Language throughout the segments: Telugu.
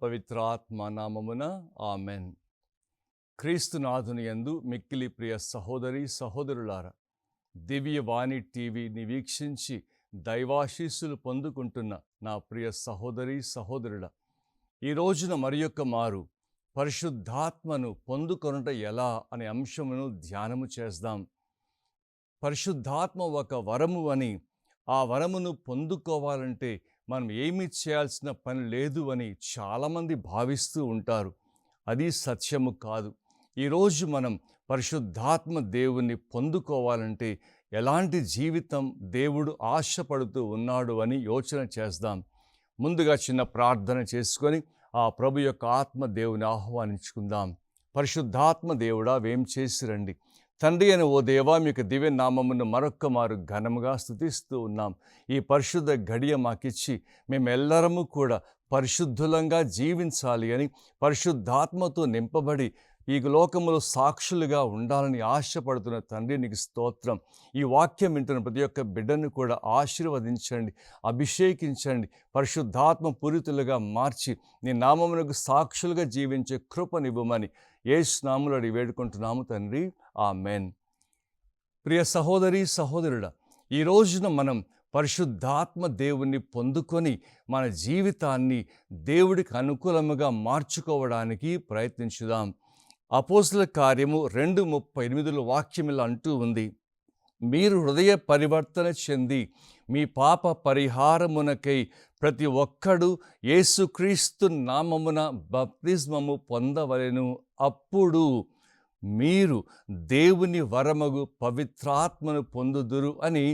పవిత్రాత్మ నామమున ఆమెన్. క్రీస్తునాథుని యందు మిక్కిలి ప్రియ సహోదరి సహోదరులారా, దివ్యవాణి టీవీని వీక్షించి దైవాశీస్సులు పొందుకుంటున్న నా ప్రియ సహోదరి సహోదరుల, ఈ రోజున మరి యొక్క మారు పరిశుద్ధాత్మను పొందుకొనుట ఎలా అనే అంశమును ధ్యానము చేద్దాం. పరిశుద్ధాత్మ ఒక వరము అని, ఆ వరమును పొందుకోవాలంటే మనం ఏమీ చేయాల్సిన పని లేదు అని చాలామంది భావిస్తూ ఉంటారు. అది సత్యము కాదు. ఈరోజు మనం పరిశుద్ధాత్మ దేవుణ్ణి పొందుకోవాలంటే ఎలాంటి జీవితం దేవుడు ఆశపడుతూ ఉన్నాడు అని యోచన చేద్దాం. ముందుగా చిన్న ప్రార్థన చేసుకొని ఆ ప్రభు యొక్క ఆత్మ దేవుని ఆహ్వానించుకుందాం. పరిశుద్ధాత్మ దేవుడా, వేం చేసి రండి. తండ్రి అని ఓ దేవా, మీకు దివ్య నామమును మరొక్క మారు ఘనముగా స్తుతిస్తూ ఉన్నాం. ఈ పరిశుద్ధ గడియ మాకిచ్చి మేమెల్లరము కూడా పరిశుద్ధులంగా జీవించాలి అని, పరిశుద్ధాత్మతో నింపబడి ఈ లోకములో సాక్షులుగా ఉండాలని ఆశపడుతున్న తండ్రి, నీకు స్తోత్రం. ఈ వాక్యం వింటున్న ప్రతి ఒక్క బిడ్డను కూడా ఆశీర్వదించండి, అభిషేకించండి, పరిశుద్ధాత్మ పూరితులుగా మార్చి నీ నామమునకు సాక్షులుగా జీవించే కృపనివ్వమని యేసు నామములో అడిగి వేడుకుంటున్నాము తండ్రి, ఆమెన్. ప్రియ సహోదరి సహోదరుడా, ఈ రోజున మనం పరిశుద్ధాత్మ దేవుణ్ణి పొందుకొని మన జీవితాన్ని దేవుడికి అనుకూలముగా మార్చుకోవడానికి ప్రయత్నించుదాం. అపోస్తలుల కార్యము 2:38 వాక్యం ఇలా అంటూ ఉంది: మీరు హృదయ పరివర్తన చెంది మీ పాప పరిహారమునకై ప్రతి ఒక్కడు యేసుక్రీస్తు నామమున బప్తిస్మము పొందవలెను, అప్పుడు మీరు దేవుని వరమగు పవిత్రాత్మను పొందుదురు అని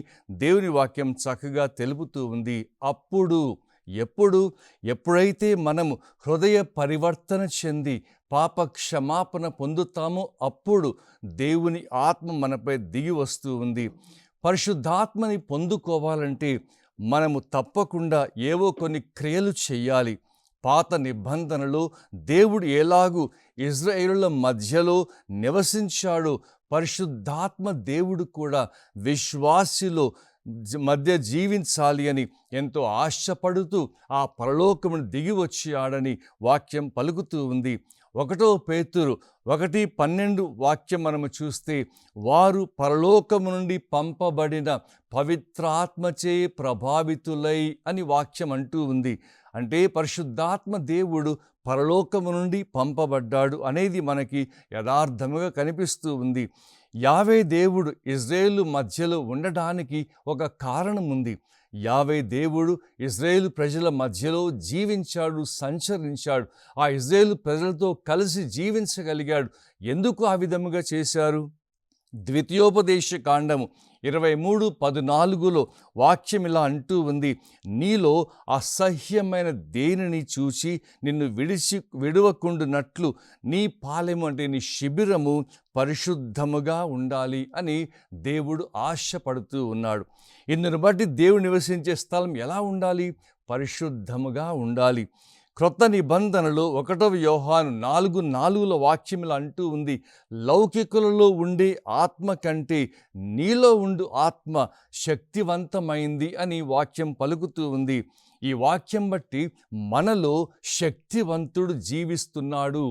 దేవుని వాక్యం చక్కగా తెలుపుతూ ఉంది. అప్పుడు ఎప్పుడైతే మనము హృదయ పరివర్తన చెంది పాప క్షమాపణ పొందుతామో అప్పుడు దేవుని ఆత్మ మనపై దిగి వస్తూ ఉంది. పరిశుద్ధాత్మని పొందుకోవాలంటే మనము తప్పకుండా ఏవో కొన్ని క్రియలు చేయాలి. పాత నిబంధనలో దేవుడు ఎలాగూ ఇశ్రాయేలుల మధ్యలో నివసించాడో, పరిశుద్ధాత్మ దేవుడు కూడా విశ్వాసిలో మధ్య జీవించాలి అని ఎంతో ఆశపడుతూ ఆ పరలోకమును దిగి వచ్చాడని వాక్యం పలుకుతూ ఉంది. 1 పేతురు 1:12 వాక్యం మనము చూస్తే, వారు పరలోకము నుండి పంపబడిన పవిత్రాత్మచే ప్రభావితులై అని వాక్యం అంటూ ఉంది. అంటే పరిశుద్ధాత్మ దేవుడు పరలోకము నుండి పంపబడ్డాడు అనేది మనకి యథార్థముగా కనిపిస్తూ ఉంది. యావే దేవుడు ఇశ్రాయేలు మధ్యలో ఉండడానికి ఒక కారణం ఉంది. యావే దేవుడు ఇశ్రాయేలు ప్రజల మధ్యలో జీవించాడు, సంచరించాడు. ఆ ఇశ్రాయేలు ప్రజలతో కలిసి జీవించగలిగాడు. ఎందుకు ఆ విధముగా చేశారు? ద్వితీయోపదేశ కాండము 23:14 వాక్యం ఇలా అంటూ ఉంది: నీలో అసహ్యమైన దేనిని చూచి నిన్ను విడవకుండునట్లు నీ పాలెము అంటే నీ శిబిరము పరిశుద్ధముగా ఉండాలి అని దేవుడు ఆశపడుతూ ఉన్నాడు. ఇందును బట్టి దేవుడు నివసించే స్థలం ఎలా ఉండాలి? పరిశుద్ధముగా ఉండాలి. క్రొత్త నిబంధనలో 1 యోహాను 4:4 వాక్యం ఇలా అంటూ ఉంది: లౌకికులలో ఉండే ఆత్మ కంటే నీలో ఉండు ఆత్మ శక్తివంతమైంది అని వాక్యం పలుకుతూ ఉంది. ఈ వాక్యం బట్టి మనలో శక్తివంతుడు జీవిస్తున్నాడు.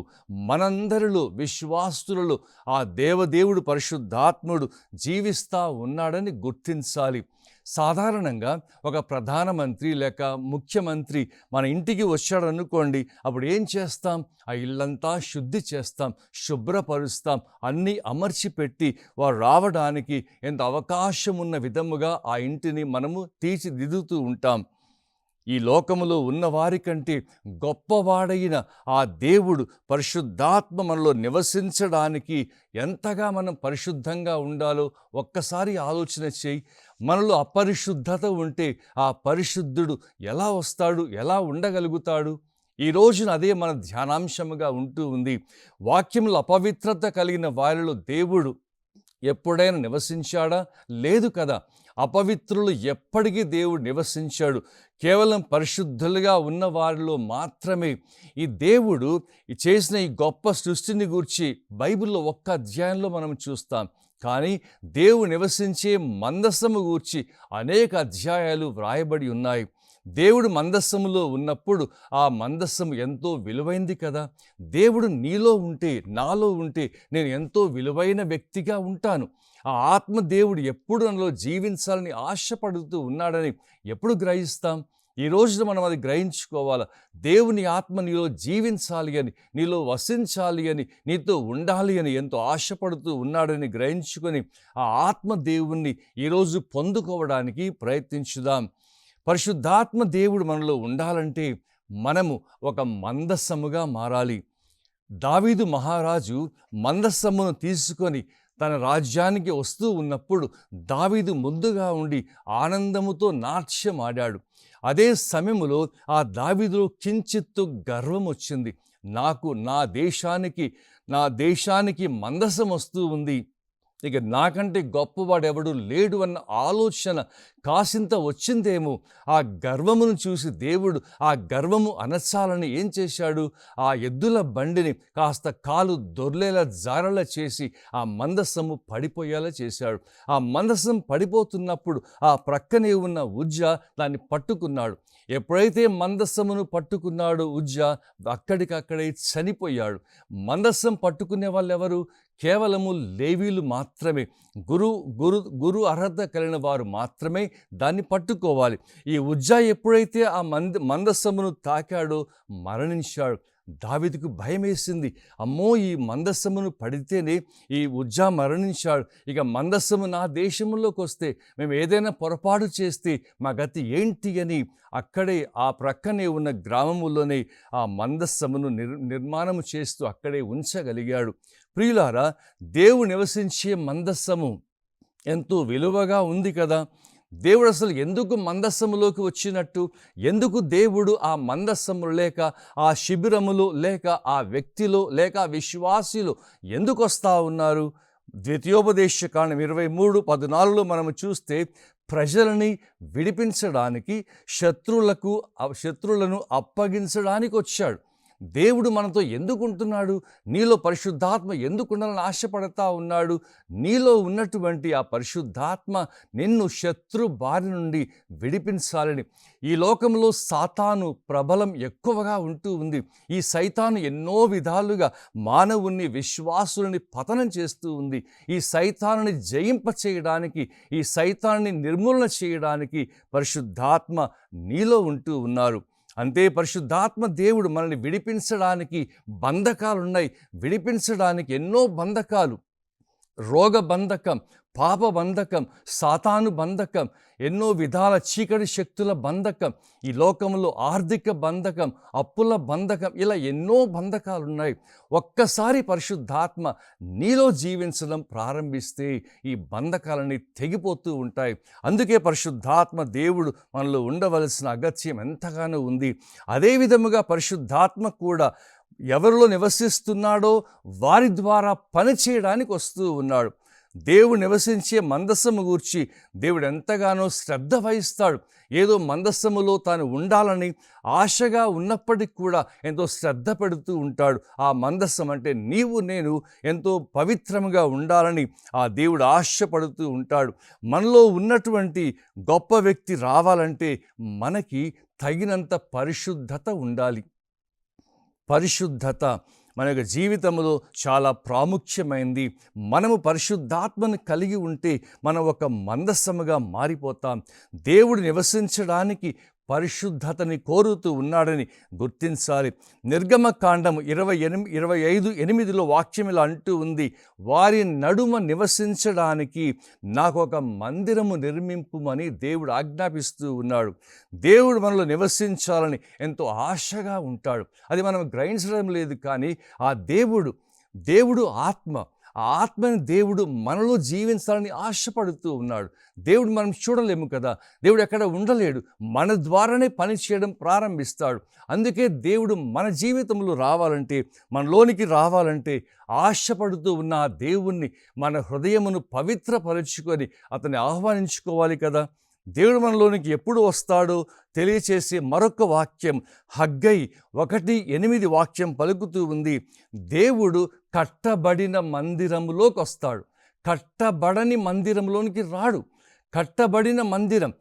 మనందరిలో విశ్వాసులలో ఆ దేవదేవుడు పరిశుద్ధాత్ముడు జీవిస్తూ ఉన్నాడని గుర్తించాలి. సాధారణంగా ఒక ప్రధానమంత్రి లేక ముఖ్యమంత్రి మన ఇంటికి వచ్చాడు అనుకోండి, అప్పుడు ఏం చేస్తాం? ఆ ఇల్లంతా శుద్ధి చేస్తాం, శుభ్రపరుస్తాం, అన్నీ అమర్చిపెట్టి వారు రావడానికి ఎంత అవకాశం ఉన్న విధముగా ఆ ఇంటిని మనము తీర్చిదిద్దుతూ ఉంటాం. ఈ లోకములో ఉన్నవారి కంటే గొప్పవాడైన ఆ దేవుడు పరిశుద్ధాత్మ మనలో నివసించడానికి ఎంతగా మనం పరిశుద్ధంగా ఉండాలో ఒక్కసారి ఆలోచన చేయి. మనలో అపరిశుద్ధత ఉంటే ఆ పరిశుద్ధుడు ఎలా వస్తాడు, ఎలా ఉండగలుగుతాడు? ఈ రోజున అదే మన ధ్యానాంశముగా ఉంటూ ఉంది. వాక్యంలో అపవిత్రత కలిగిన వారిలో దేవుడు ఎప్పుడైనా నివసించాడా? లేదు కదా. అపవిత్రులు ఎప్పటికీ దేవుడు నివసించాడు. కేవలం పరిశుద్ధులుగా ఉన్న వారిలో మాత్రమే. ఈ దేవుడు చేసిన ఈ గొప్ప సృష్టిని గూర్చి బైబిల్లో ఒక్క అధ్యాయంలో మనం చూస్తాం. కానీ దేవుడు నివసించే మందసము గూర్చి అనేక అధ్యాయాలు వ్రాయబడి ఉన్నాయి. దేవుడు మందస్సములో ఉన్నప్పుడు ఆ మందస్సము ఎంతో విలువైంది కదా. దేవుడు నీలో ఉంటే, నాలో ఉంటే నేను ఎంతో విలువైన వ్యక్తిగా ఉంటాను. ఆ ఆత్మ దేవుడు ఎప్పుడు నాలో జీవించాలని ఆశపడుతూ ఉన్నాడని ఎప్పుడు గ్రహిస్తాం? ఈ రోజున మనం అది గ్రహించుకోవాలి. దేవుని ఆత్మ నీలో జీవించాలి అని, నీలో వసించాలి అని, నీతో ఉండాలి అని ఎంతో ఆశపడుతూ ఉన్నాడని గ్రహించుకొని ఆ ఆత్మ దేవుణ్ణి ఈరోజు పొందుకోవడానికి ప్రయత్నించుదాం. పరిశుద్ధాత్మ దేవుడు మనలో ఉండాలంటే మనము ఒక మందస్సముగా మారాలి. దావీదు మహారాజు మందస్సమును తీసుకొని తన రాజ్యానికి వస్తూ ఉన్నప్పుడు దావీదు ముందుగా ఉండి ఆనందముతో నాట్యమాడాడు. అదే సమయంలో ఆ దావీదులో కించిత్తు గర్వం వచ్చింది. నా దేశానికి మందసం వస్తూ ఉంది, ఇక నాకంటే గొప్పవాడెవడు లేడు అన్న ఆలోచన కాసింత వచ్చిందేమో. ఆ గర్వమును చూసి దేవుడు ఆ గర్వము అనచాలని ఏం చేశాడు? ఆ ఎద్దుల బండిని కాస్త కాలు దొర్లేలా జారలా చేసి ఆ మందసము పడిపోయేలా చేశాడు. ఆ మందసం పడిపోతున్నప్పుడు ఆ ప్రక్కనే ఉన్న ఉజ్జా దాన్ని పట్టుకున్నాడు. ఎప్పుడైతే మందస్సమును పట్టుకున్నాడో ఉజ్జా అక్కడికక్కడే చనిపోయాడు. మందస్సం పట్టుకునే వాళ్ళు ఎవరు? కేవలము లేవీలు మాత్రమే. గురు అర్హత కలిగిన వారు మాత్రమే దాన్ని పట్టుకోవాలి. ఈ ఉజ్జా ఎప్పుడైతే ఆ మందస్సమును తాకాడో మరణించాడు. దావీదుకు భయం వేసింది. అమ్మో, ఈ మందస్సమును పడితేనే ఈ ఉజ్జా మరణించాడు, ఇక మందస్సము నా దేశంలోకి వస్తే, మేము ఏదైనా పొరపాటు చేస్తే మా గతి ఏంటి అని అక్కడే ఆ ప్రక్కనే ఉన్న గ్రామములోనే ఆ మందస్సమును నిర్మాణము చేస్తూ అక్కడే ఉంచగలిగాడు. ప్రియులారా, దేవుడు నివసించే మందస్సము ఎంతో విలువగా ఉంది కదా. దేవుడు అసలు ఎందుకు మందస్సములోకి వచ్చినట్టు? ఎందుకు దేవుడు ఆ మందస్సము లేక ఆ శిబిరములో లేక ఆ వ్యక్తిలో లేక ఆ విశ్వాసిలో ఎందుకు వస్తూ ఉన్నారు? ద్వితీయోపదేశకాండం 23:14 మనము చూస్తే, ప్రజలని విడిపించడానికి, శత్రువులను అప్పగించడానికి వచ్చాడు. దేవుడు మనతో ఎందుకుంటున్నాడు? నీలో పరిశుద్ధాత్మ ఎందుకు ఉండాలని ఆశపడతా ఉన్నాడు? నీలో ఉన్నటువంటి ఆ పరిశుద్ధాత్మ నిన్ను శత్రు బారి నుండి విడిపించాలని. ఈ లోకంలో సాతాను ప్రబలం ఎక్కువగా ఉంటూ ఉంది. ఈ సైతాను ఎన్నో విధాలుగా మానవుని, విశ్వాసులని పతనం చేస్తూ ఉంది. ఈ సైతానుని జయింపచేయడానికి, ఈ సైతాన్ని నిర్మూలన చేయడానికి పరిశుద్ధాత్మ నీలో ఉంటూ ఉన్నారు. అంతే, పరిశుద్ధాత్మ దేవుడు మనల్ని విడిపించడానికి బంధకాలున్నాయి. విడిపించడానికి ఎన్నో బంధకాలు, రోగ బంధకం, పాప బంధకం, సాతాను బంధకం, ఎన్నో విధాల చీకటి శక్తుల బంధకం, ఈ లోకంలో ఆర్థిక బంధకం, అప్పుల బంధకం, ఇలా ఎన్నో బంధకాలు ఉన్నాయి. ఒక్కసారి పరిశుద్ధాత్మ నీలో జీవించడం ప్రారంభిస్తే ఈ బంధకాలన్నీ తెగిపోతూ ఉంటాయి. అందుకే పరిశుద్ధాత్మ దేవుడు మనలో ఉండవలసిన అగత్యం ఎంతగానో ఉంది. అదే విధముగా పరిశుద్ధాత్మ కూడా ఎవరిలో నివసిస్తున్నాడో వారి ద్వారా పనిచేయడానికి వస్తూ ఉన్నాడు. దేవుడు నివసించే మందస్సము గూర్చి దేవుడు ఎంతగానో శ్రద్ధ వహిస్తాడు. ఏదో మందస్సములో తాను ఉండాలని ఆశగా ఉన్నప్పటికీ కూడా ఎంతో శ్రద్ధ పెడుతూ ఉంటాడు. ఆ మందస్సం అంటే నీవు నేను ఎంతో పవిత్రంగా ఉండాలని ఆ దేవుడు ఆశపడుతూ ఉంటాడు. మనలో ఉన్నటువంటి గొప్ప వ్యక్తి రావాలంటే మనకి తగినంత పరిశుద్ధత ఉండాలి. పరిశుద్ధత మన యొక్క జీవితంలో చాలా ప్రాముఖ్యమైంది. మనము పరిశుద్ధాత్మను కలిగి ఉంటే మనం ఒక మందస్సముగా మారిపోతాం. దేవుడు నివసించడానికి పరిశుద్ధతని కోరుతూ ఉన్నాడని గుర్తించాలి. నిర్గమకాండం 25:8 వాక్యం ఇలా అంటూ ఉంది, వారి నడుమ నివసించడానికి నాకు ఒక మందిరము నిర్మింపుమని దేవుడు ఆజ్ఞాపిస్తూ ఉన్నాడు. దేవుడు మనలో నివసించాలని ఎంతో ఆశగా ఉంటాడు. అది మనం గ్రహించడం లేదు. కానీ ఆ దేవుడు ఆత్మ. ఆ ఆత్మని దేవుడు మనలో జీవించాలని ఆశపడుతూ ఉన్నాడు. దేవుడు మనం చూడలేము కదా, దేవుడు ఎక్కడ ఉండలేడు, మన ద్వారానే పని చేయడం ప్రారంభిస్తాడు. అందుకే దేవుడు మన జీవితంలో రావాలంటే, మనలోనికి రావాలంటే ఆశపడుతూ ఉన్న ఆ దేవుణ్ణి మన హృదయమును పవిత్రపరుచుకొని అతన్ని ఆహ్వానించుకోవాలి కదా. దేవుడు మనలోనికి ఎప్పుడు వస్తాడో తెలియచేసే మరొక వాక్యం హగ్గై 1:8 వాక్యం పలుకుతూ ఉంది, దేవుడు కట్టబడిన మందిరములోకి వస్తాడు, కట్టబడని మందిరంలోనికి రాడు. కట్టబడిన మందిరం,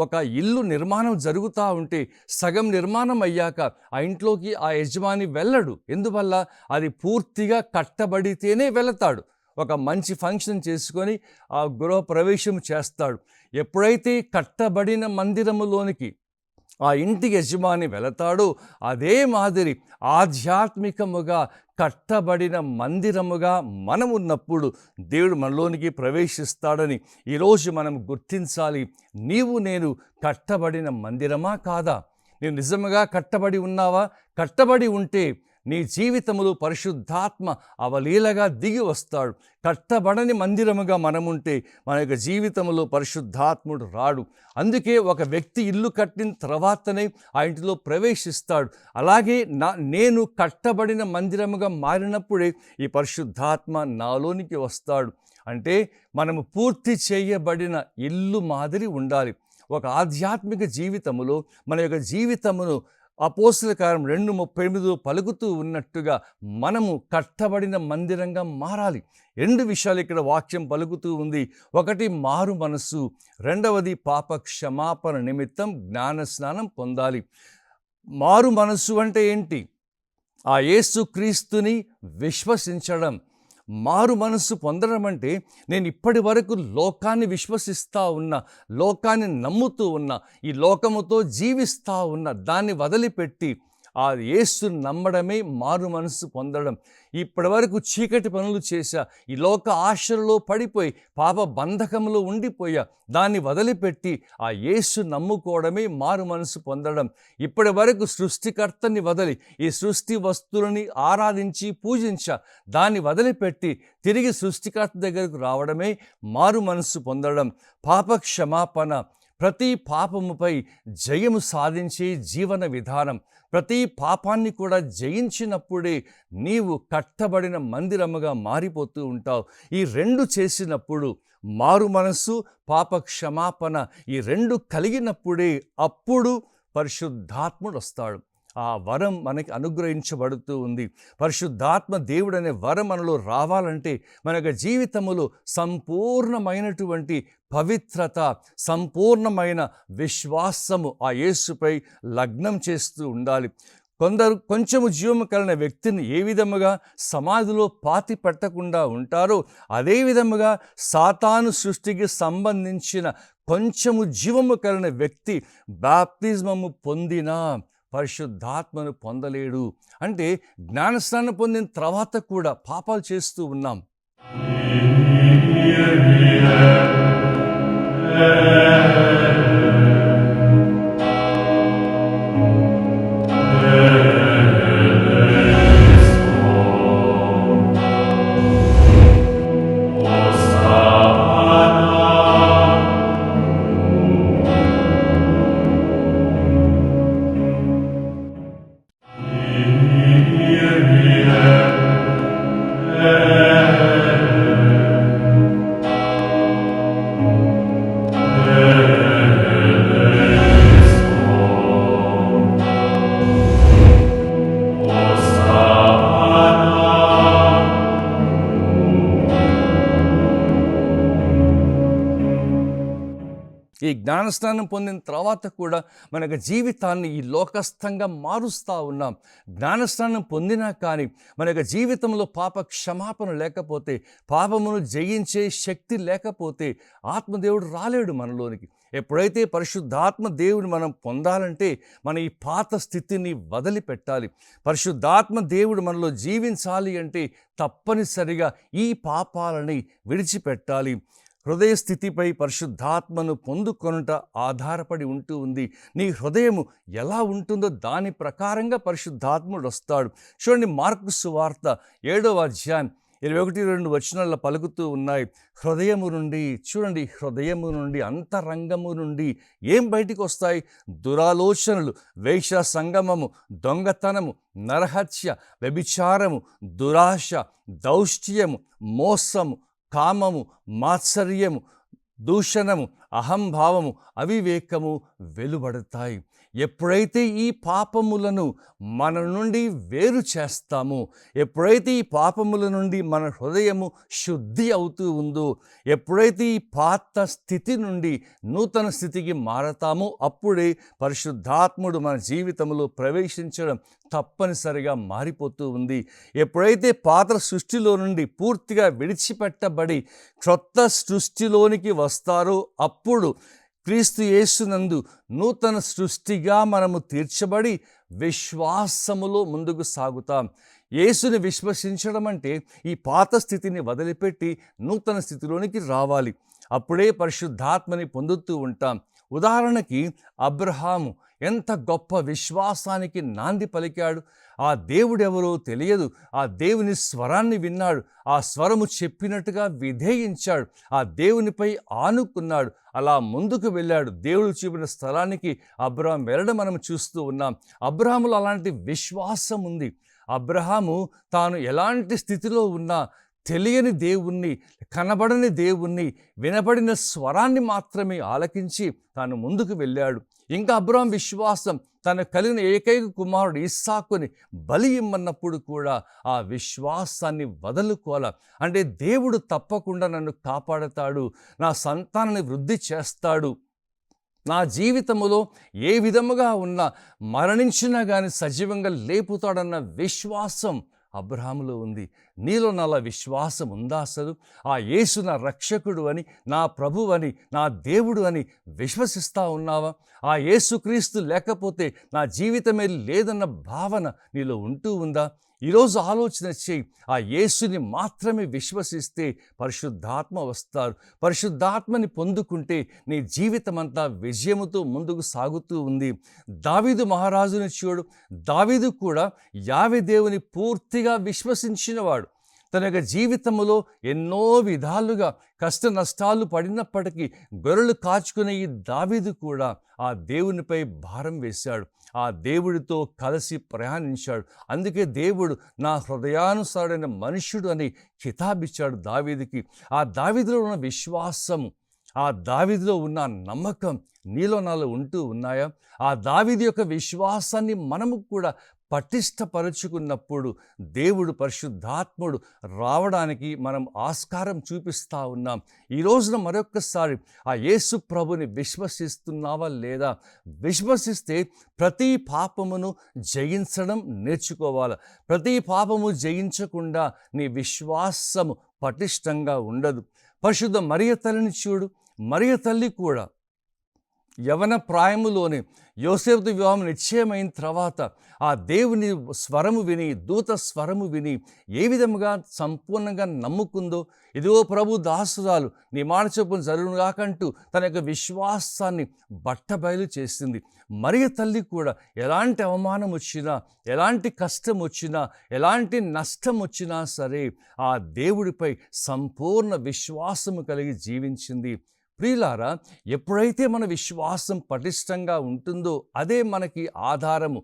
ఒక ఇల్లు నిర్మాణం జరుగుతూ ఉంటే సగం నిర్మాణం అయ్యాక ఆ ఇంట్లోకి ఆ యజమాని వెళ్ళడు. ఎందువల్ల? అది పూర్తిగా కట్టబడితేనే వెళతాడు. ఒక మంచి ఫంక్షన్ చేసుకొని ఆ గృహప్రవేశం చేస్తాడు. ఎప్పుడైతే కట్టబడిన మందిరములోనికి ఆ ఇంటికి యజమాని వెళతాడో అదే మాదిరి ఆధ్యాత్మికముగా కట్టబడిన మందిరముగా మనం ఉన్నప్పుడు దేవుడు మనలోనికి ప్రవేశిస్తాడని ఈరోజు మనం గుర్తించాలి. నీవు నేను కట్టబడిన మందిరమా కాదా? నీవు నిజముగా కట్టబడి ఉన్నావా? కట్టబడి ఉంటే నీ జీవితములో పరిశుద్ధాత్మ అవలీలగా దిగి వస్తాడు. కట్టబడని మందిరముగా మనముంటే మన యొక్క జీవితంలో పరిశుద్ధాత్ముడు రాడు. అందుకే ఒక వ్యక్తి ఇల్లు కట్టిన తర్వాతనే ఆ ఇంటిలో ప్రవేశిస్తాడు. అలాగే నేను కట్టబడిన మందిరముగా మారినప్పుడే ఈ పరిశుద్ధాత్మ నాలోనికి వస్తాడు. అంటే మనము పూర్తి చేయబడిన ఇల్లు మాదిరి ఉండాలి. ఒక ఆధ్యాత్మిక జీవితములో మన యొక్క జీవితమును అపోస్తల కార్యం 2:38 పలుకుతూ ఉన్నట్టుగా మనము కట్టబడిన మందిరంగా మారాలి. 2 విషయాలు ఇక్కడ వాక్యం పలుకుతూ ఉంది. ఒకటి మారు మనస్సు, రెండవది పాప క్షమాపణ నిమిత్తం జ్ఞానస్నానం పొందాలి. మారు మనస్సు అంటే ఏంటి? ఆ యేసుక్రీస్తుని విశ్వసించడం. మారు మనస్సు పొందడం అంటే నేను ఇప్పటి వరకు లోకాన్ని విశ్వసిస్తూ ఉన్నా, లోకాన్ని నమ్ముతూ ఉన్నా, ఈ లోకముతో జీవిస్తూ ఉన్నా, దాన్ని వదిలిపెట్టి ఆ యేసుని నమ్మడమే మారు మనస్సు పొందడం. ఇప్పటి వరకు చీకటి పనులు చేశా, ఈ లోక ఆశల్లో పడిపోయి పాప బంధకంలో ఉండిపోయా, దాన్ని వదిలిపెట్టి ఆ యేసు నమ్ముకోవడమే మారు మనస్సు పొందడం. ఇప్పటి వరకు సృష్టికర్తని వదిలి ఈ సృష్టి వస్తువులని ఆరాధించి పూజించా, దాన్ని వదిలిపెట్టి తిరిగి సృష్టికర్త దగ్గరకు రావడమే మారు మనస్సు పొందడం. పాప క్షమాపణ, ప్రతి పాపముపై జయము సాధించే జీవన విధానం. ప్రతి పాపాన్ని కూడా జయించినప్పుడే నీవు కట్టబడిన మందిరముగా మారిపోతూ ఉంటావు. ఈ 2 చేసినప్పుడు, మారు మనస్సు, పాప క్షమాపణ, ఈ 2 కలిగినప్పుడే అప్పుడు పరిశుద్ధాత్ముడు వస్తాడు. ఆ వరం మనకి అనుగ్రహించబడుతూ ఉంది. పరిశుద్ధాత్మ దేవుడు అనే వరం మనలో రావాలంటే మన యొక్క జీవితములో సంపూర్ణమైనటువంటి పవిత్రత, సంపూర్ణమైన విశ్వాసము ఆ యేసుపై లగ్నం చేస్తూ ఉండాలి. కొంచెము జీవము కలిగిన వ్యక్తిని ఏ విధముగా సమాధిలో పాతి పెట్టకుండా ఉంటారో అదే విధముగా సాతాను సృష్టికి సంబంధించిన కొంచెము జీవము కలిగిన వ్యక్తి బాప్తిజమము పొందినా పరిశుద్ధాత్మను పొందలేడు. అంటే జ్ఞానస్నానం పొందిన తర్వాత కూడా పాపాలు చేస్తూ ఉన్నాం. ఈ జ్ఞానస్నానం పొందిన తర్వాత కూడా మన జీవితాన్ని ఈ లోకస్థంగా మారుస్తూ ఉన్నాం. జ్ఞానస్నానం పొందినా కానీ మన జీవితంలో పాప క్షమాపణ లేకపోతే, పాపమును జయించే శక్తి లేకపోతే ఆత్మదేవుడు రాలేడు మనలోనికి. ఎప్పుడైతే పరిశుద్ధాత్మ దేవుని మనం పొందాలంటే మన ఈ పాత స్థితిని వదిలిపెట్టాలి. పరిశుద్ధాత్మ దేవుడు మనలో జీవించాలి అంటే తప్పనిసరిగా ఈ పాపాలని విడిచిపెట్టాలి. హృదయ స్థితిపై పరిశుద్ధాత్మను పొందుకొనుట ఆధారపడి ఉంటూ ఉంది. నీ హృదయము ఎలా ఉంటుందో దాని ప్రకారంగా పరిశుద్ధాత్ముడు వస్తాడు. చూడండి, మార్కు సువార్త 7వ అధ్యాయం 21-22 వచనాల్లో పలుకుతూ ఉన్నాయి. హృదయము నుండి, చూడండి, హృదయము నుండి, అంతరంగము నుండి ఏం బయటికి వస్తాయి? దురాలోచనలు, వేష సంగమము, దొంగతనము, నరహత్య, వ్యభిచారము, దురాశ, దౌష్ట్యము, మోసము, కామము, మాత్సర్యము, దూషణము, అహంభావము, అవివేకము వెలువడతాయి. ఎప్పుడైతే ఈ పాపములను మన నుండి వేరు చేస్తామో, ఎప్పుడైతే ఈ పాపముల నుండి మన హృదయము శుద్ధి అవుతూ ఉందో, ఎప్పుడైతే ఈ పాత స్థితి నుండి నూతన స్థితికి మారతామో, అప్పుడే పరిశుద్ధాత్ముడు మన జీవితంలో ప్రవేశించడం తప్పనిసరిగా మారిపోతూ ఉంది. ఎప్పుడైతే పాత సృష్టిలో నుండి పూర్తిగా విడిచిపెట్టబడి క్రొత్త సృష్టిలోనికి వస్తారో, అప్పుడు క్రీస్తు యేసునందు నూతన సృష్టిగా మనము తీర్చబడి విశ్వాసములో ముందుకు సాగుతాం. యేసుని విశ్వసించడం అంటే ఈ పాత స్థితిని వదిలిపెట్టి నూతన స్థితిలోనికి రావాలి. అప్పుడే పరిశుద్ధాత్మని పొందుతూ ఉంటాం. ఉదాహరణకి అబ్రహాము ఎంత గొప్ప విశ్వాసానికి నాంది పలికాడు. ఆ దేవుడెవరో తెలియదు, ఆ దేవుని స్వరాన్ని విన్నాడు, ఆ స్వరము చెప్పినట్టుగా విధేయించాడు, ఆ దేవునిపై ఆనుకున్నాడు, అలా ముందుకు వెళ్ళాడు. దేవుడు చూపిన స్థలానికి అబ్రహాం వెళ్ళడం మనం చూస్తూ ఉన్నాం. అబ్రహాములో అలాంటి విశ్వాసం ఉంది. అబ్రహాము తాను ఎలాంటి స్థితిలో ఉన్నా తెలియని దేవుణ్ణి, కనబడని దేవుణ్ణి, వినబడిన స్వరాన్ని మాత్రమే ఆలకించి తాను ముందుకు వెళ్ళాడు. ఇంకా అబ్రహాం విశ్వాసం తన కలిగిన ఏకైక కుమారుడు ఇస్సాకుని బలి ఇమ్మన్నప్పుడు కూడా ఆ విశ్వాసాన్ని వదులుకోల. అంటే దేవుడు తప్పకుండా నన్ను కాపాడతాడు, నా సంతానాన్ని వృద్ధి చేస్తాడు, నా జీవితంలో ఏ విధముగా ఉన్నా మరణించినా కానీ సజీవంగా లేపుతాడన్న విశ్వాసం అబ్రహాములో ఉంది. నీలో నల్ల విశ్వాసం ఉందా అసలు? ఆ యేసు నా రక్షకుడు అని, నా ప్రభువు అని, నా దేవుడు అని విశ్వసిస్తూ ఉన్నావా? ఆ యేసుక్రీస్తు లేకపోతే నా జీవితమే లేదన్న భావన నీలో ఉంటూ ఉందా? ఈరోజు ఆలోచన చేయి. ఆ యేసుని మాత్రమే విశ్వసిస్తే పరిశుద్ధాత్మ వస్తారు. పరిశుద్ధాత్మని పొందుకుంటే నీ జీవితం అంతా విజయముతో ముందుకు సాగుతూ ఉంది. దావీదు మహారాజుని చూడు. దావీదు కూడా యావే దేవుని పూర్తిగా విశ్వసించినవాడు. తన యొక్క జీవితంలో ఎన్నో విధాలుగా కష్ట నష్టాలు పడినప్పటికీ గొర్రెలు కాచుకునే ఈ దావీదు కూడా ఆ దేవునిపై భారం వేశాడు, ఆ దేవుడితో కలిసి ప్రయాణించాడు. అందుకే దేవుడు నా హృదయానుసారైన మనుష్యుడు అని కితాబిచ్చాడు దావీదుకి. ఆ దావీదులో ఉన్న విశ్వాసము, ఆ దావీదులో ఉన్న నమ్మకం నీలో నాలో ఉంటూ ఉన్నాయా? ఆ దావీదు యొక్క విశ్వాసాన్ని మనము కూడా పటిష్టపరుచుకున్నప్పుడు దేవుడు పరిశుద్ధాత్ముడు రావడానికి మనం ఆస్కారం చూపిస్తూ ఉన్నాం. ఈ రోజున మరొక్కసారి ఆ యేసు ప్రభుని విశ్వసిస్తున్నావా లేదా? విశ్వసిస్తే ప్రతి పాపమును జయించడం నేర్చుకోవాలి. ప్రతి పాపము జయించకుండా నీ విశ్వాసము పటిష్టంగా ఉండదు. పరిశుద్ధ మరియ తల్లిని చూడు. మరియ తల్లి కూడా యవన ప్రాయములోనే యోసేపుతో వివాహం నిశ్చయమైన తర్వాత ఆ దేవుని స్వరము విని, దూత స్వరము విని ఏ విధముగా సంపూర్ణంగా నమ్ముకుందో, ఇదిగో ప్రభు దాసురాలు నీ మాట చొప్పున జరుగునుగాకంటూ తన యొక్క విశ్వాసాన్ని బట్టబయలు చేసింది. మరియ తల్లి కూడా ఎలాంటి అవమానం వచ్చినా, ఎలాంటి కష్టం వచ్చినా, ఎలాంటి నష్టం వచ్చినా సరే ఆ దేవుడిపై సంపూర్ణ విశ్వాసము కలిగి జీవించింది. ప్రియులారా, ఎప్పుడైతే మన విశ్వాసం పటిష్టంగా ఉంటుందో అదే మనకి ఆధారము.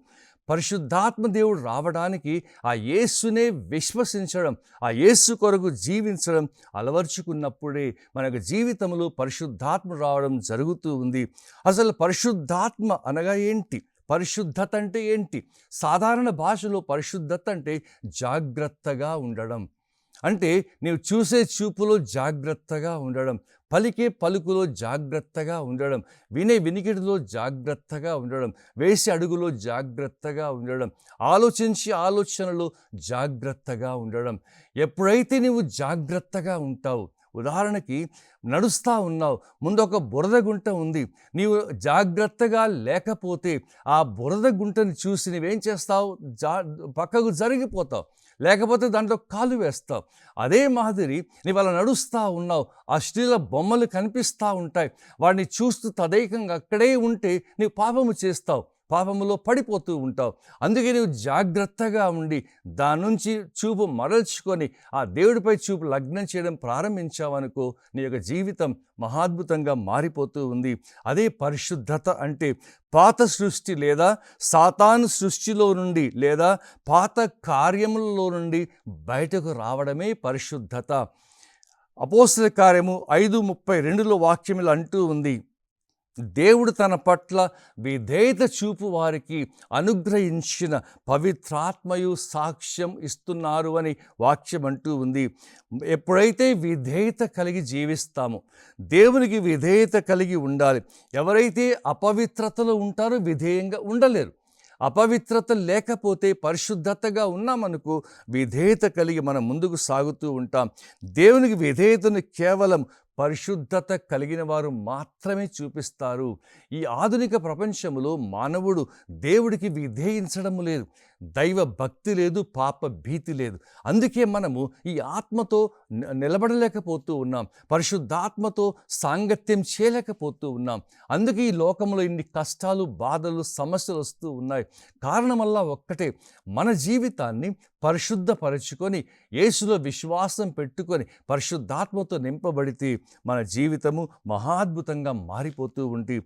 పరిశుద్ధాత్మ దేవుడు రావడానికి ఆ యేసునే విశ్వసించడం, ఆ యేసు కొరకు జీవించడం అలవర్చుకున్నప్పుడే మనకు జీవితంలో పరిశుద్ధాత్మ రావడం జరుగుతూ ఉంది. అసలు పరిశుద్ధాత్మ అనగా ఏంటి? పరిశుద్ధత అంటే ఏంటి? సాధారణ భాషలో పరిశుద్ధత అంటే జాగ్రత్తగా ఉండడం. అంటే నీవు చూసే చూపులో జాగ్రత్తగా ఉండడం, పలికే పలుకులో జాగ్రత్తగా ఉండడం, వినే వినికిడిలో జాగ్రత్తగా ఉండడం, వేసే అడుగులో జాగ్రత్తగా ఉండడం, ఆలోచించే ఆలోచనలో జాగ్రత్తగా ఉండడం. ఎప్పుడైతే నీవు జాగ్రత్తగా ఉంటావు, ఉదాహరణకి నడుస్తూ ఉన్నావు, ముందు ఒక బురద గుంట ఉంది, నీవు జాగ్రత్తగా లేకపోతే ఆ బురద గుంటని చూసి నువ్వేం చేస్తావు? పక్కకు జరిగిపోతావు, లేకపోతే దాంట్లో కాలు వేస్తావు. అదే మాదిరి నీవు అలా నడుస్తూ ఉన్నావు, అశ్లీల బొమ్మలు కనిపిస్తూ ఉంటాయి, వాడిని చూస్తూ తదేకంగా అక్కడే ఉంటే నీవు పాపము చేస్తావు, పాపములో పడిపోతూ ఉంటావు. అందుకే నువ్వు జాగ్రత్తగా ఉండి దాని నుంచి చూపు మరల్చుకొని ఆ దేవుడిపై చూపు లగ్నం చేయడం ప్రారంభించావనుకో, నీ యొక్క జీవితం మహాద్భుతంగా మారిపోతూ ఉంది. అదే పరిశుద్ధత అంటే. పాత సృష్టి లేదా సాతాను సృష్టిలో నుండి లేదా పాత కార్యములలో నుండి బయటకు రావడమే పరిశుద్ధత. అపోస్తల కార్యము 5:32 వాక్యములు అంటూ ఉంది, దేవుడు తన పట్ల విధేయత చూపు వారికి అనుగ్రహించిన పవిత్రాత్మయు సాక్ష్యం ఇస్తున్నారు అని వాక్యం అంటూ ఉంది. ఎప్పుడైతే విధేయత కలిగి జీవిస్తామో, దేవునికి విధేయత కలిగి ఉండాలి. ఎవరైతే అపవిత్రతలో ఉంటారో విధేయంగా ఉండలేరు. అపవిత్రత లేకపోతే పరిశుద్ధతగా ఉన్నామనుకో, విధేయత కలిగి మనం ముందుకు సాగుతూ ఉంటాం. దేవునికి విధేయతను కేవలం పరిశుద్ధత కలిగిన వారు మాత్రమే చూపిస్తారు. ఈ ఆధునిక ప్రపంచంలో మానవుడు దేవుడికి విధేయించడం లేదు, దైవ భక్తి లేదు, పాప భీతి లేదు. అందుకే మనము ఈ ఆత్మతో నిలబడలేకపోతూ ఉన్నాం, పరిశుద్ధాత్మతో సాంగత్యం చేయలేకపోతూ ఉన్నాం. అందుకే ఈ లోకంలో ఇన్ని కష్టాలు, బాధలు, సమస్యలు వస్తూ ఉన్నాయి. కారణమల్లా ఒక్కటే, మన జీవితాన్ని పరిశుద్ధపరచుకొని యేసులో విశ్వాసం పెట్టుకొని పరిశుద్ధాత్మతో నింపబడితే మన జీవితము మహాద్భుతంగా మారిపోతూ ఉంది.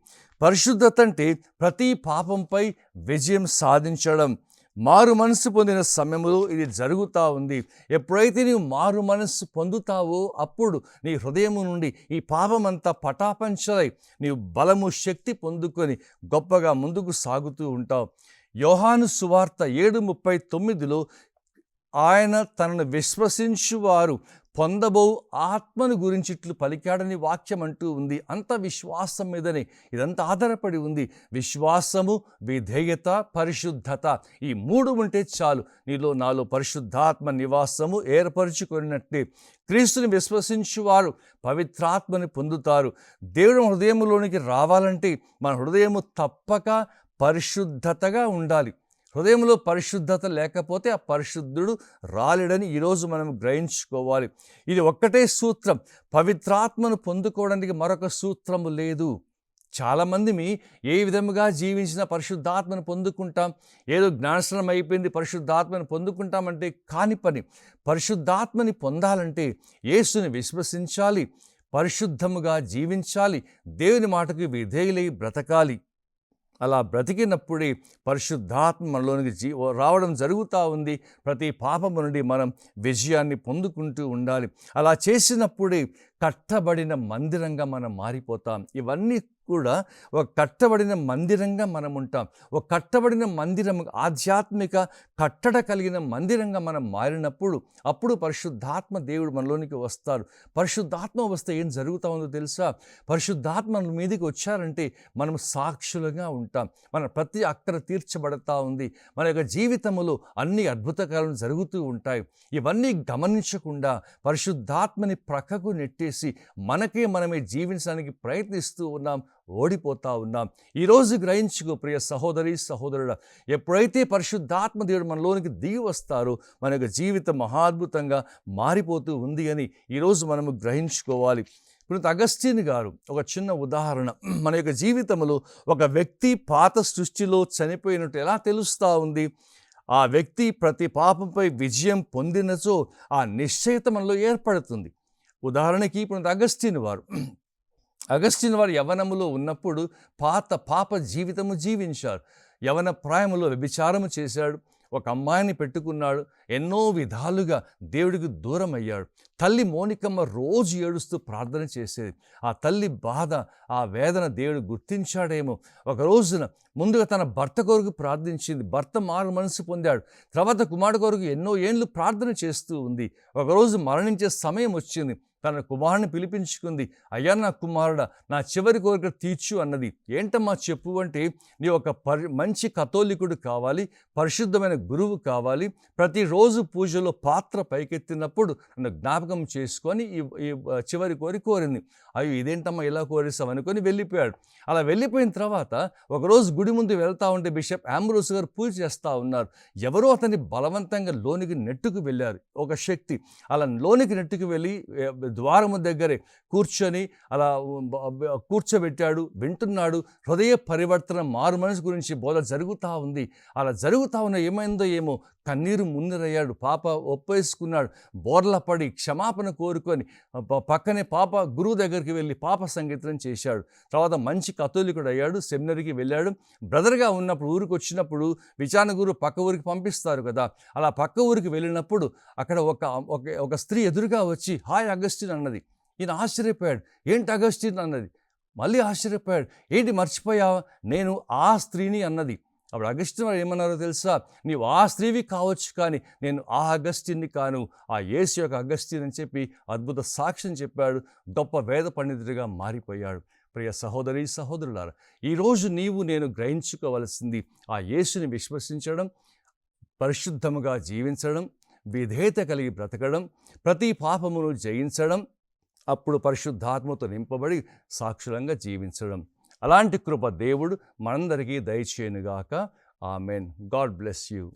పరిశుద్ధత అంటే ప్రతి పాపంపై విజయం సాధించడం. మారు మనసు పొందిన సమయంలో ఇది జరుగుతూ ఉంది. ఎప్పుడైతే నీవు మారు మనస్సు పొందుతావో అప్పుడు నీ హృదయం నుండి ఈ పాపమంతా పటాపంచలై నీవు బలము, శక్తి పొందుకొని గొప్పగా ముందుకు సాగుతూ ఉంటావు. యోహాను సువార్త 7:39లో ఆయన తనను విశ్వసించువారు పొందబో ఆత్మను గురించి ఇట్లు పలికాడని వాక్యం అంటూ ఉంది. అంత విశ్వాసం మీదనే ఇదంతా ఆధారపడి ఉంది. విశ్వాసము, విధేయత, పరిశుద్ధత, ఈ మూడు ఉంటే చాలు. నాలో పరిశుద్ధాత్మ నివాసము ఏర్పరచుకున్నట్టే. క్రీస్తుని విశ్వసించువారు పవిత్రాత్మని పొందుతారు. దేవుడు హృదయంలోనికి రావాలంటే మన హృదయము తప్పక పరిశుద్ధతగా ఉండాలి. హృదయంలో పరిశుద్ధత లేకపోతే ఆ పరిశుద్ధుడు రాలేడని ఈరోజు మనం గ్రహించుకోవాలి. ఇది ఒక్కటే సూత్రం. పవిత్రాత్మను పొందుకోవడానికి మరొక సూత్రము లేదు. చాలామంది ఏ విధముగా జీవించిన పరిశుద్ధాత్మను పొందుకుంటాం, ఏదో జ్ఞానస్నానం అయిపోయింది పరిశుద్ధాత్మను పొందుకుంటామంటే కాని పని. పరిశుద్ధాత్మని పొందాలంటే యేసుని విశ్వసించాలి, పరిశుద్ధముగా జీవించాలి, దేవుని మాటకు విధేయులై బ్రతకాలి. అలా బ్రతికినప్పుడే పరిశుద్ధాత్మ మనలోనికి రావడం జరుగుతూ ఉంది. ప్రతి పాపము నుండి మనం విజయాన్ని పొందుకుంటూ ఉండాలి. అలా చేసినప్పుడే కట్టబడిన మందిరంగా మనం మారిపోతాం. ఇవన్నీ కూడా ఒక కట్టబడిన మందిరంగా మనం ఉంటాం. ఒక కట్టబడిన మందిరం, ఆధ్యాత్మిక కట్టడ కలిగిన మందిరంగా మనం మారినప్పుడు అప్పుడు పరిశుద్ధాత్మ దేవుడు మనలోనికి వస్తారు. పరిశుద్ధాత్మ వస్తే ఏం జరుగుతూ ఉందో తెలుసా? పరిశుద్ధాత్మ మన మీదకి వచ్చారంటే మనం సాక్షులుగా ఉంటాం. మన ప్రతి అక్కర తీర్చబడతా ఉంది. మన యొక్క జీవితంలో అన్ని అద్భుతకాలను జరుగుతూ ఉంటాయి. ఇవన్నీ గమనించకుండా పరిశుద్ధాత్మని ప్రక్కకు నెట్టేసి మనమే జీవించడానికి ప్రయత్నిస్తూ ఉన్నాం, ఓడిపోతా ఉన్నాం. ఈరోజు గ్రహించుకో ప్రియ సహోదరి, సహోదరుడా, ఎప్పుడైతే పరిశుద్ధాత్మ దేవుడు మనలోనికి దిగి వస్తారో మన యొక్క జీవితం మహాద్భుతంగా మారిపోతూ ఉంది అని ఈరోజు మనము గ్రహించుకోవాలి. ఇప్పుడు అగస్టిన్ గారు ఒక చిన్న ఉదాహరణ. మన యొక్క జీవితంలో ఒక వ్యక్తి పాత సృష్టిలో చనిపోయినట్టు ఎలా తెలుస్తూ ఉంది? ఆ వ్యక్తి ప్రతి పాపంపై విజయం పొందినచో ఆ నిశ్చయిత మనలో ఏర్పడుతుంది. ఉదాహరణకి ఇప్పుడు అగస్టిన్ వారు యవ్వనములో ఉన్నప్పుడు పాప జీవితము జీవించారు. యవ్వన ప్రాయములో వ్యభిచారము చేశాడు, ఒక అమ్మాయిని పెట్టుకున్నాడు, ఎన్నో విధాలుగా దేవుడికి దూరం అయ్యాడు. తల్లి మోనికమ్మ రోజు ఏడుస్తూ ప్రార్థన చేసేది. ఆ తల్లి బాధ, ఆ వేదన దేవుడు గుర్తించాడేమో. ఒక రోజున ముందుగా తన భర్త కొరకు ప్రార్థించింది. భర్త మారు మనసు పొందాడు. తర్వాత కుమారుడు కొరకు ఎన్నో ఏండ్లు ప్రార్థన చేస్తూ ఉంది. ఒకరోజు మరణించే సమయం వచ్చింది. తన కుమారుని పిలిపించుకుంది. అయ్యా నా కుమారుడా, నా చివరి కోరిక తీర్చు అన్నది. ఏంటమ్మా చెప్పు అంటే, నీ ఒక మంచి కథోలికుడు కావాలి, పరిశుద్ధమైన గురువు కావాలి, ప్రతిరోజు పూజలో పాత్ర పైకెత్తినప్పుడు నన్ను జ్ఞాపకం చేసుకొని ఈ చివరి కోరింది. అయ్యో ఇదేంటమ్మా ఇలా కోరేసాం అనుకొని వెళ్ళిపోయాడు. అలా వెళ్ళిపోయిన తర్వాత ఒకరోజు గుడి ముందు వెళ్తూ ఉంటే బిషప్ ఆంబ్రోస్ గారు పూజ చేస్తూ ఉన్నారు. ఎవరో అతన్ని బలవంతంగా లోనికి నెట్టుకు వెళ్ళారు ఒక శక్తి. అలా లోనికి నెట్టుకు వెళ్ళి ద్వారము దగ్గరే కూర్చొని అలా కూర్చోబెట్టాడు. వింటున్నాడు. హృదయ పరివర్తన, మారు మనసు గురించి బోధ జరుగుతూ ఉంది. అలా జరుగుతూ ఉన్న ఏమైందో ఏమో కన్నీరు మున్నీరయ్యాడు. పాప ఒప్పేసుకున్నాడు. బోర్ల పడి క్షమాపణ కోరుకొని పక్కనే పాప గురువు దగ్గరికి వెళ్ళి పాప సంగీతం చేశాడు. తర్వాత మంచి కథోలికుడు అయ్యాడు. సెమినరీకి వెళ్ళాడు. బ్రదర్గా ఉన్నప్పుడు ఊరికి వచ్చినప్పుడు విచారణ గురువు పక్క ఊరికి పంపిస్తారు కదా. అలా పక్క ఊరికి వెళ్ళినప్పుడు అక్కడ ఒక స్త్రీ ఎదురుగా వచ్చి హాయ్ అగస్టిన్ అన్నది. ఈయన ఆశ్చర్యపోయాడు. ఏంటి అగస్టిన్ అన్నది. మళ్ళీ ఆశ్చర్యపోయాడు. ఏంటి మర్చిపోయావా? నేను ఆ స్త్రీని అన్నది. అప్పుడు అగస్టిన్ వారు ఏమన్నారో తెలుసా? నీవు ఆ స్త్రీవి కావచ్చు, కానీ నేను ఆ అగస్టిన్ని కాను, ఆ యేసు యొక్క అగస్టిన్ అని చెప్పి అద్భుత సాక్ష్యం చెప్పాడు. గొప్ప వేద పండితుడిగా మారిపోయాడు. ప్రియ సహోదరి సహోదరులారా, ఈరోజు నీవు నేను గ్రహించుకోవలసింది ఆ యేసుని విశ్వసించడం, పరిశుద్ధముగా జీవించడం, విధేయత కలిగి బ్రతకడం, ప్రతి పాపమును జయించడం, అప్పుడు పరిశుద్ధాత్మతో నింపబడి సాక్షులంగా జీవించడం. అలాంటి కృప దేవుడు మనందరికీ దయచేయునుగాక. ఆమెన్. God bless you.